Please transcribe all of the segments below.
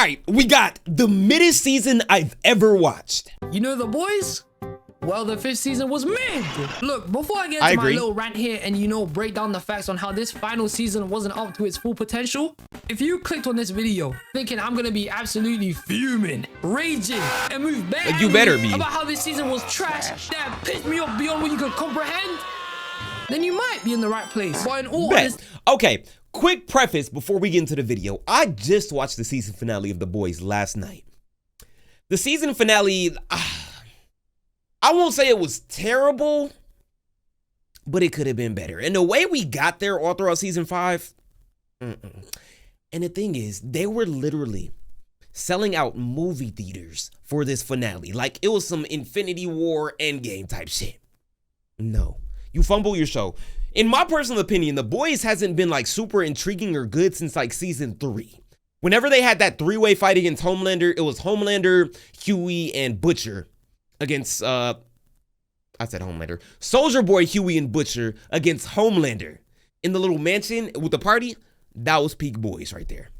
right, we got the middest season I've ever watched. You know The Boys? Well, the 5th season was mid. Look, before I get into my little rant here and, break down the facts on how this final season wasn't up to its full potential, if you clicked on this video thinking I'm gonna be absolutely fuming, raging, and move back, you better be, about how this season was trash, that pissed me off beyond what you could comprehend, then you might be in the right place. But in all honesty, okay, quick preface before we get into the video. I just watched the season finale of The Boys last night. The season finale, I won't say it was terrible, but it could have been better. And the way we got there all throughout season 5, and the thing is, they were literally selling out movie theaters for this finale. Like it was some Infinity War Endgame type shit. No, you fumble your show. In my personal opinion, The Boys hasn't been like super intriguing or good since like season 3. Whenever they had that 3-way fight against Homelander, it was Homelander, Huey, and Butcher against, I said Homelander, Soldier Boy, Huey, and Butcher against Homelander in the little mansion with the party. That was peak Boys right there.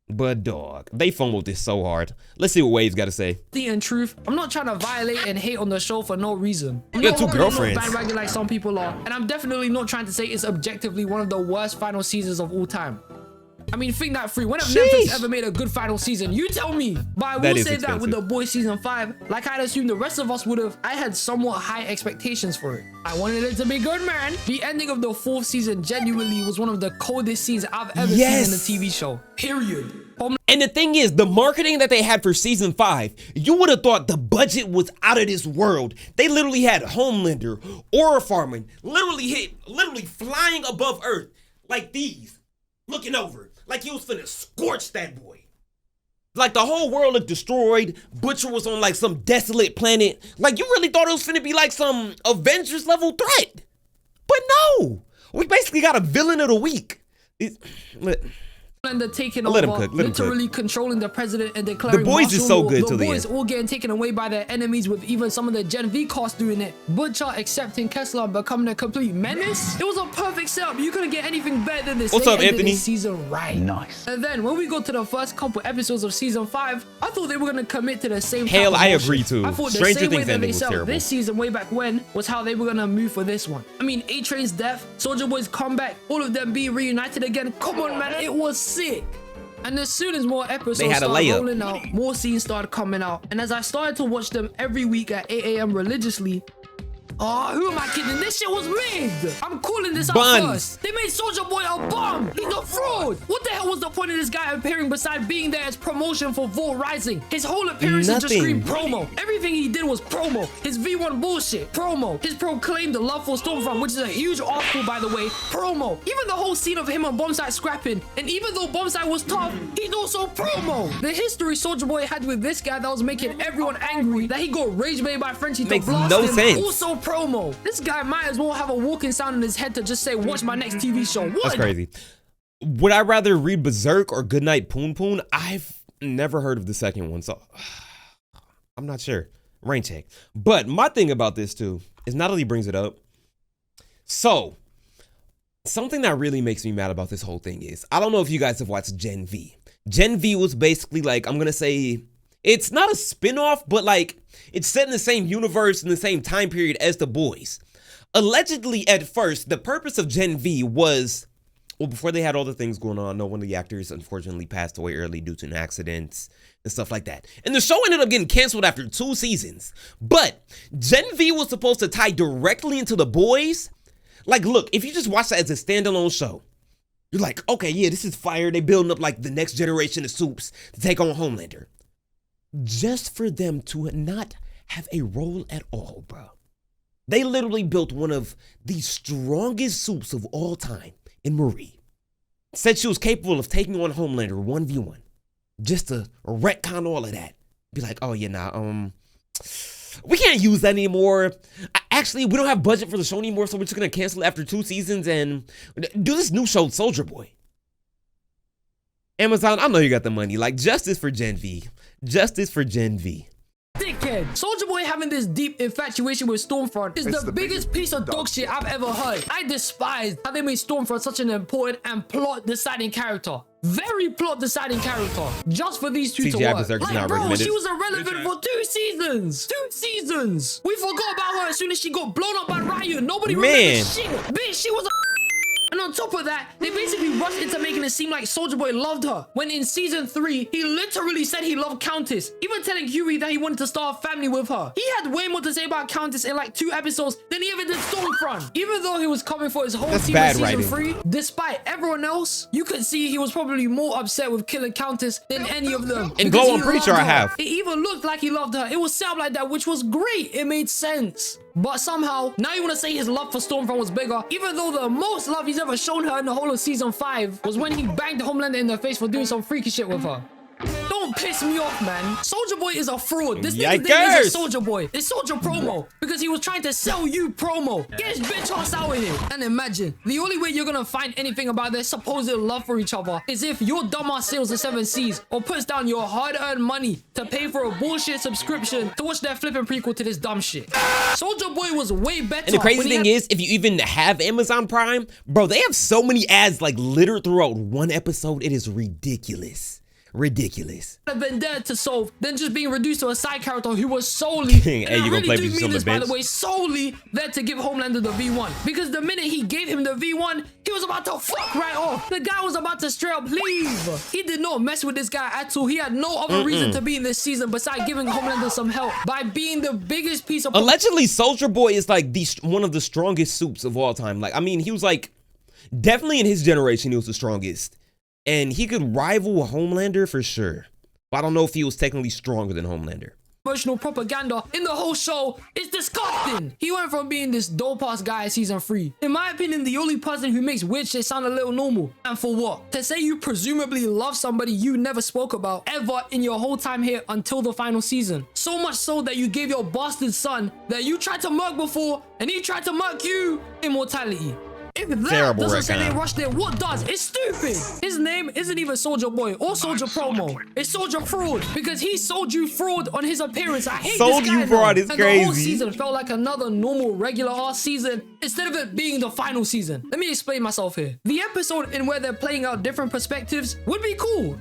But dog, they fumbled this so hard. Let's see what Wave's got to say. In truth, I'm not trying to violate and hate on the show for no reason. You got 2 girlfriends. Bandwagon like some people are, and I'm definitely not trying to say it's objectively one of the worst final seasons of all time. I mean, think that through. When have Netflix ever made a good final season? You tell me. But I will say that with The Boys season 5, like I'd assumed the rest of us would have, I had somewhat high expectations for it. I wanted it to be good, man. The ending of the 4th season genuinely was one of the coldest scenes I've ever seen in a TV show. Period. And the thing is, the marketing that they had for season 5, you would have thought the budget was out of this world. They literally had Homelander, Aura Farman, literally flying above Earth like these, looking over. Like he was finna scorch that boy. Like the whole world looked destroyed. Butcher was on like some desolate planet. Like you really thought it was finna be like some Avengers level threat. But no, we basically got a villain of the week. And they're taking over, literally controlling the president and declaring The Boys is so good to the Boys all getting taken away by their enemies, with even some of the Gen V cast doing it. Butcher accepting Kessler and becoming a complete menace. It was a perfect setup. You couldn't get anything better than this. What's up, Anthony? Season right. Nice. And then when we go to the first couple episodes of season 5, I thought they were gonna commit to the same. Hell, I agree too. I thought the Stranger same way Things that ending they was set terrible. this season way back when was how they were gonna move for this one. I mean, A-Train's death, Soldier Boy's comeback, all of them being reunited again. Come on, man, it was sick. And as soon as more episodes started rolling out, more scenes started coming out. And as I started to watch them every week at 8 a.m. religiously, who am I kidding? This shit was made. I'm calling this out first. They made Soldier Boy a bum. He's a fraud. What the hell was the point of this guy appearing besides being there as promotion for Vol Rising? His whole appearance just screamed promo. Everything he did was promo. His V1 bullshit, promo. His proclaimed love for Stormfront, which is a huge article, by the way, promo. Even the whole scene of him and Bombsight scrapping. And even though Bombsight was tough, he's also promo. The history Soldier Boy had with this guy that was making everyone angry, that he got rage bait by Frenchie to blast him. Also promo. This guy might as well have a walking sound in his head to just say, watch my next TV show. What? That's crazy. Would I rather read Berserk or Goodnight Poon Poon? I've never heard of the second one, so I'm not sure. Rain check. But my thing about this too is Natalie brings it up. So something that really makes me mad about this whole thing is, I don't know if you guys have watched Gen V. Gen V was basically like, I'm gonna say, it's not a spin-off, but like it's set in the same universe in the same time period as The Boys. Allegedly, at first, the purpose of Gen V was, well, before they had all the things going on, one of the actors unfortunately passed away early due to an accident and stuff like that. And the show ended up getting canceled after 2 seasons. But Gen V was supposed to tie directly into The Boys. Like, look, if you just watch that as a standalone show, you're like, okay, yeah, this is fire. They building up like the next generation of Supes to take on Homelander. Just for them to not have a role at all, bro. They literally built one of the strongest Supes of all time in Marie. Said she was capable of taking on Homelander 1v1. Just to retcon all of that. Be like, oh yeah, nah, we can't use that anymore. Actually, we don't have budget for the show anymore, so we're just gonna cancel it after 2 seasons and do this new show, Soldier Boy. Amazon, I know you got the money. Like, justice for Gen V. Justice for Gen V. Dickhead. Soldier Boy having this deep infatuation with Stormfront is the biggest piece of dog shit I've ever heard. I despise how they made Stormfront such an important and plot deciding character. very plot deciding character just for these two to CGI work. Berserk is Like, not bro, recommended. she was irrelevant for 2 seasons. 2 seasons. We forgot about her as soon as she got blown up by Riot. Nobody remembers shit. Bitch, she was a... And on top of that, they basically rushed into making it seem like Soulja Boy loved her. When in season 3, he literally said he loved Countess, even telling Huey that he wanted to start a family with her. He had way more to say about Countess in like 2 episodes than he ever did Stormfront. Even though he was coming for his whole team in season 3, despite everyone else, you could see he was probably more upset with killing Countess than any of them. And Glow, I'm pretty sure I have. It even looked like he loved her. It was set up like that, which was great. It made sense. But somehow, now you want to say his love for Stormfront was bigger, even though the most love he's ever shown her in the whole of season 5 was when he banged Homelander in the face for doing some freaky shit with her. Don't piss me off, man. Soulja Boy is a fraud. This nigga's name is Soulja Boy. It's Soulja Promo because he was trying to sell you promo. Get his bitch ass out of here. And imagine, the only way you're gonna find anything about their supposed love for each other is if your dumbass sails the 7 seas or puts down your hard-earned money to pay for a bullshit subscription to watch their flipping prequel to this dumb shit. Soulja Boy was way better. And the crazy thing is, if you even have Amazon Prime, bro, they have so many ads like littered throughout one episode. It is ridiculous. Ridiculous. Been there to solve than just being reduced to a side character who was solely hey, you gonna play me on the bench? By the way, solely there to give Homelander the V1. Because the minute he gave him the V1, he was about to fuck right off. The guy was about to straight up leave. He did not mess with this guy at all. He had no other reason to be in this season besides giving Homelander some help by being the biggest piece of... Allegedly, Soulja Boy is like one of the strongest soups of all time. Like, I mean, he was like, definitely in his generation, he was the strongest. And he could rival Homelander for sure. But I don't know if he was technically stronger than Homelander. Emotional propaganda in the whole show is disgusting. He went from being this dope-ass guy at season 3. In my opinion, the only person who makes weird shit sound a little normal. And for what? To say you presumably love somebody you never spoke about ever in your whole time here until the final season. So much so that you gave your bastard son that you tried to murk before and he tried to murk you immortality. If that doesn't say they rushed it, what does? It's stupid. His name isn't even Soulja Boy or Soulja Promo. It's Soulja Fraud because he sold you fraud on his appearance. I hate sold this guy. You fraud is crazy. The whole season felt like another normal, regular ass season instead of it being the final season. Let me explain myself here. The episode in where they're playing out different perspectives would be cool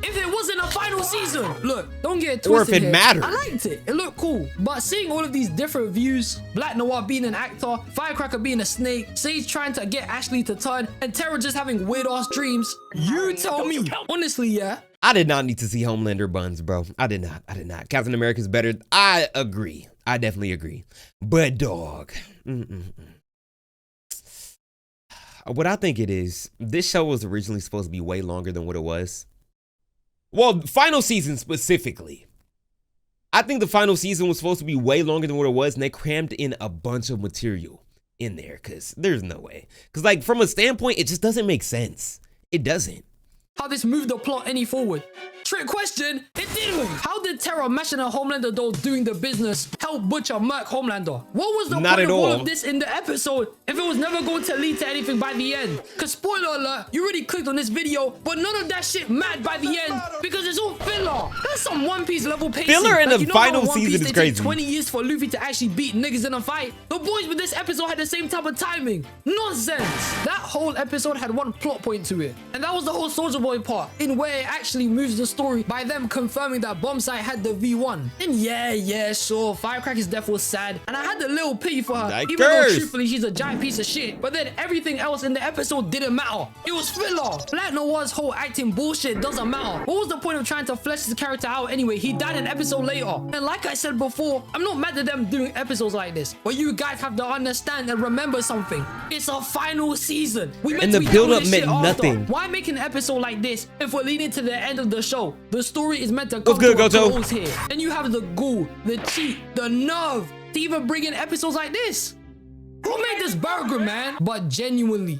if it wasn't a final season. Look, don't get it twisted. Or if it mattered. I liked it. It looked cool. But seeing all of these different views, Black Noir being an actor, Firecracker being a snake, Sage trying to get Ashley to turn, and Terra just having weird ass dreams, you tell me. Honestly, yeah. I did not need to see Homelander buns, bro. I did not. Captain America's better. I agree. I definitely agree. But dog. What I think it is, this show was originally supposed to be way longer than what it was. Well, final season specifically. I think the final season was supposed to be way longer than what it was, and they crammed in a bunch of material in there, because there's no way. Because, like, from a standpoint, it just doesn't make sense. It doesn't. How this moved the plot any forward? Trick question, it didn't. How did Terra mashing a Homelander doll doing the business help Butcher murk Homelander? What was the point of all of this in the episode if it was never going to lead to anything by the end? Because spoiler alert, you already clicked on this video, but none of that shit mattered by the end because it's all filler. That's some One Piece level pacing. Filler in the final season is crazy. 20 years for Luffy to actually beat niggas in a fight. The boys with this episode had the same type of timing. Nonsense. That whole episode had one plot point to it, and that was the whole Soulja Boy part, in where it actually moves the story by them confirming that Bombsight had the V1. And yeah, sure, Firecracker's death was sad, and I had a little pity for her, even though truthfully she's a giant piece of shit. But then everything else in the episode didn't matter. It was filler. Black Noir's whole acting bullshit doesn't matter. What was the point of trying to flesh his character out anyway? He died an episode later. And like I said before, I'm not mad at them doing episodes like this, but you guys have to understand and remember something. It's a final season. And the build-up meant nothing. Why make an episode like this if we're leading to the end of the show? The story is meant to come to a close here. And you have the ghoul, the cheat, the nerve to even bring in episodes like this. Who made this burger, man? But genuinely,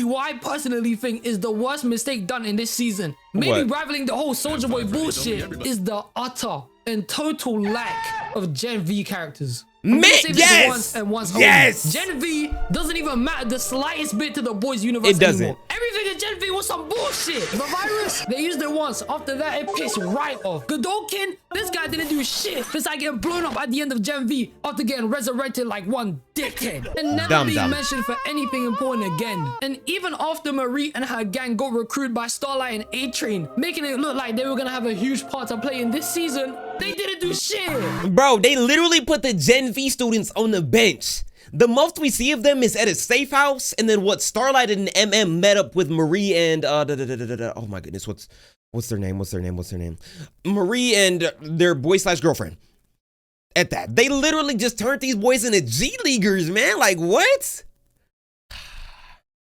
what I personally think is the worst mistake done in this season, maybe rivaling the whole Soulja Boy bullshit, is the utter and total lack of Gen V characters. Once only. Gen V doesn't even matter the slightest bit to the boys universe anymore. Everything this Gen V was some bullshit. The virus, they used it once. After that, it pissed right off. Godolkin, this guy didn't do shit besides getting blown up at the end of Gen V after getting resurrected like one dickhead. And never being mentioned for anything important again. And even after Marie and her gang got recruited by Starlight and A-Train, making it look like they were gonna have a huge part to play in this season, they didn't do shit. Bro, they literally put the Gen V students on the bench. The most we see of them is at a safe house, and then what Starlight and MM met up with Marie and oh my goodness, what's their name? Marie and their boy/girlfriend. At that, they literally just turned these boys into G Leaguers, man. Like what?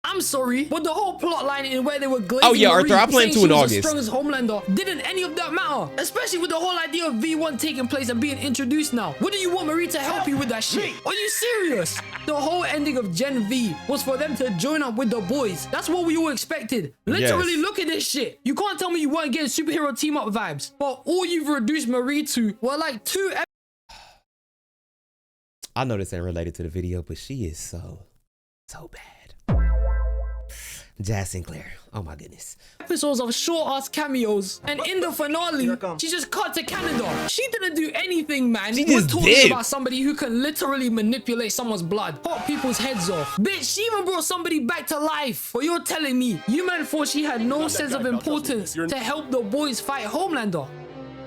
I'm sorry, but the whole plot line in where they were glazing Marie, Arthur, I plan to in August. The strongest Homelander, didn't any of that matter? Especially with the whole idea of V1 taking place and being introduced now. What do you want Marie to help you with that shit? Are you serious? The whole ending of Gen V was for them to join up with the boys. That's what we all expected. Literally, look at this shit. You can't tell me you weren't getting superhero team up vibes, but all you've reduced Marie to were like 2 episodes. I know this ain't related to the video, but she is so bad. Jazz Sinclair. Oh my goodness. Episodes of short-ass cameos, and in the finale, she just cut to Canada. She didn't do anything, man. She just talking about somebody who can literally manipulate someone's blood, pop people's heads off. Bitch, she even brought somebody back to life. But you're telling me, you man thought she had no sense of importance to help the boys fight Homelander?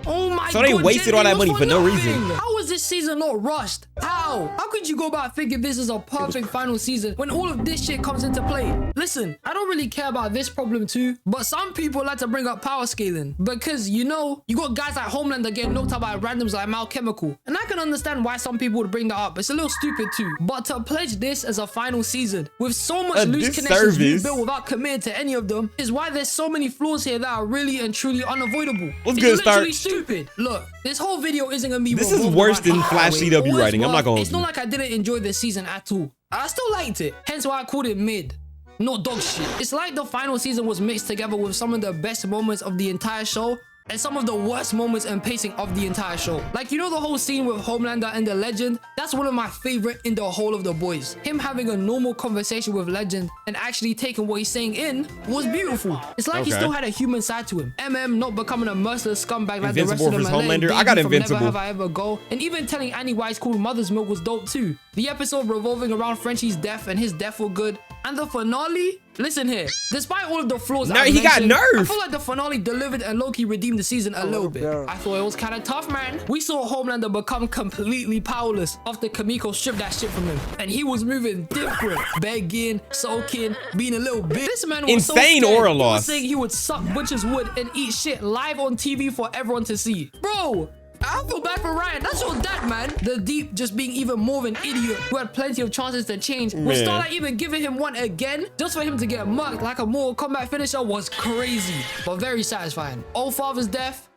Oh my God. So they wasted all that money for no reason. How was this season not rushed? How could you go about thinking this is a perfect final season when all of this shit comes into play? Listen, I don't really care about this problem too, but some people like to bring up power scaling because, you know, you got guys like Homelander getting knocked out by randoms like Mal Chemical, and I can understand why some people would bring that up. It's a little stupid too, but to pledge this as a final season with so much loose connections you built without committing to any of them is why there's so many flaws here that are really and truly unavoidable. What's good, start? Stupid. Look, this whole video isn't gonna be. This is worse than Flash CW writing. I'm not gonna. It's not like I didn't enjoy this season at all. I still liked it. Hence why I called it mid. Not dog shit. It's like the final season was mixed together with some of the best moments of the entire show and some of the worst moments and pacing of the entire show. Like, you know the whole scene with Homelander and the Legend? That's one of my favorite in the whole of The Boys. Him having a normal conversation with Legend and actually taking what he's saying in was beautiful. It's like he still had a human side to him. MM not becoming a merciless scumbag like the rest of them. Homelander. I got Invincible. Never Have I Ever Go. And even telling Annie why it's called Mother's Milk was dope too. The episode revolving around Frenchie's death and his death were good. And the finale, listen here, despite all of the flaws, he got nerfed. I feel like the finale delivered and low-key redeemed the season a little bit. I thought it was kind of tough, man. We saw Homelander become completely powerless after Kamiko stripped that shit from him, and he was moving different, begging, sulking, being a little bitch. This man was insane so aura loss. Saying he would suck Butcher's wood and eat shit live on TV for everyone to see, bro. I feel bad for Ryan. That's your dad, man. The Deep just being even more of an idiot who had plenty of chances to change. Was Starlight even giving him one again? Just for him to get mugged like a Mortal Kombat finisher was crazy, but very satisfying. Old Father's death,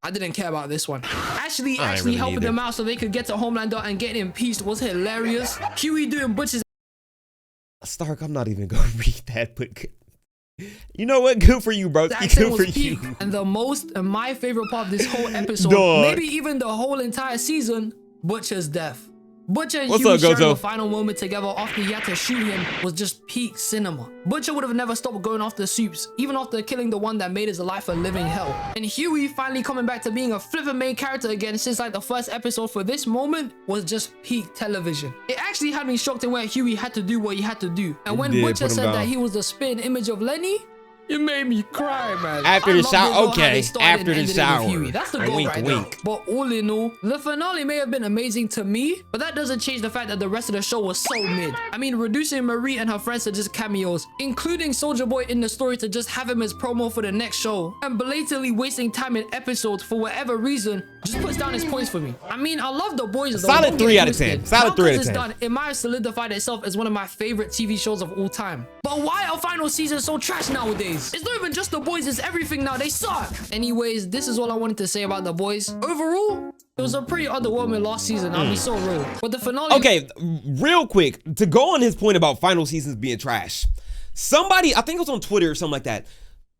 I didn't care about this one. Actually helping them out so they could get to Homelander and get impeached was hilarious. Huey doing Butch's. Stark, I'm not even gonna read that, but you know what? Good for you, bro. Good for you. And the most and my favorite part of this whole episode, maybe even the whole entire season, Butcher's death. Butcher and Huey sharing the final moment together after he had to shoot him was just peak cinema. Butcher would have never stopped going after Soups, even after killing the one that made his life a living hell. And Huey finally coming back to being a flippin' main character again since like the first episode for this moment was just peak television. It actually had me shocked in where Huey had to do what he had to do. And when Butcher said that he was the spin image of Lenny, it made me cry, man. After the shower, okay. After the shower. That's the goal right now. But all in all, the finale may have been amazing to me, but that doesn't change the fact that the rest of the show was so mid. I mean, reducing Marie and her friends to just cameos, including Soulja Boy in the story to just have him as promo for the next show, and blatantly wasting time in episodes for whatever reason, just puts down his points for me. I mean, I love The Boys. Solid 3 out of 10. Solid 3 out of 10. Done, it might have solidified itself as one of my favorite TV shows of all time. But why are final seasons so trash nowadays? It's not even just The Boys, it's everything now. They suck. Anyways, this is all I wanted to say about The Boys. Overall, it was a pretty underwhelming last season. I'll be so real. But the finale... Okay, real quick, to go on his point about final seasons being trash. Somebody, I think it was on Twitter or something like that.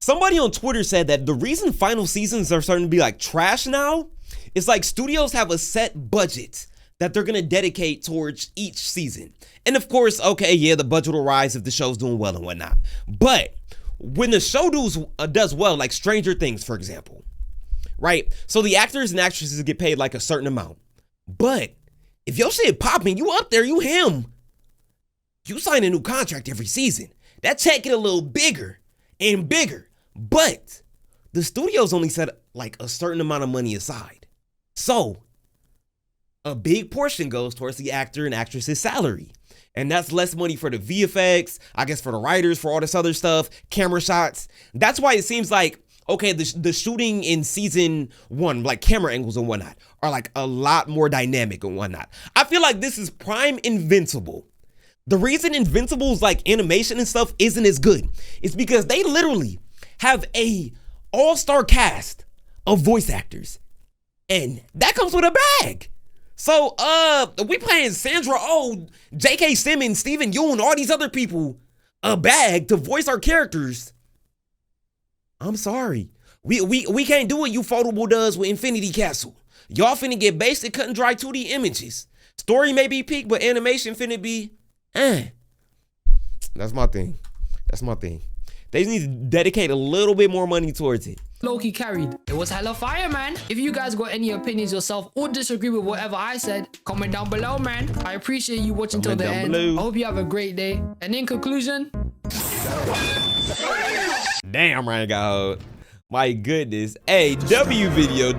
Somebody on Twitter said that the reason final seasons are starting to be like trash now is like studios have a set budget that they're going to dedicate towards each season. And of course, okay, yeah, the budget will rise if the show's doing well and whatnot. But when the show does well, like Stranger Things, for example, right? So the actors and actresses get paid like a certain amount. But if your shit popping, you up there, you him. You sign a new contract every season. That check get a little bigger and bigger. But the studios only set like a certain amount of money aside. So a big portion goes towards the actor and actress's salary. And that's less money for the VFX, I guess for the writers, for all this other stuff, camera shots. That's why it seems like, okay, the shooting in season 1, like camera angles and whatnot, are like a lot more dynamic and whatnot. I feel like this is prime Invincible. The reason Invincible's like animation and stuff isn't as good is because they literally have a all-star cast of voice actors. And that comes with a bag. So, we paying Sandra Oh, J.K. Simmons, Steven Yeun, all these other people a bag to voice our characters. I'm sorry. We can't do what Ufotable does with Infinity Castle. Y'all finna get basic cut and dry 2D images. Story may be peak, but animation finna be, That's my thing. That's my thing. They just need to dedicate a little bit more money towards it. Loki carried. It was hella fire, man. If you guys got any opinions yourself or disagree with whatever I said, comment down below, man. I appreciate you watching till the end. I hope you have a great day. And in conclusion, damn, Ryan got hold. My goodness. Hey, W video.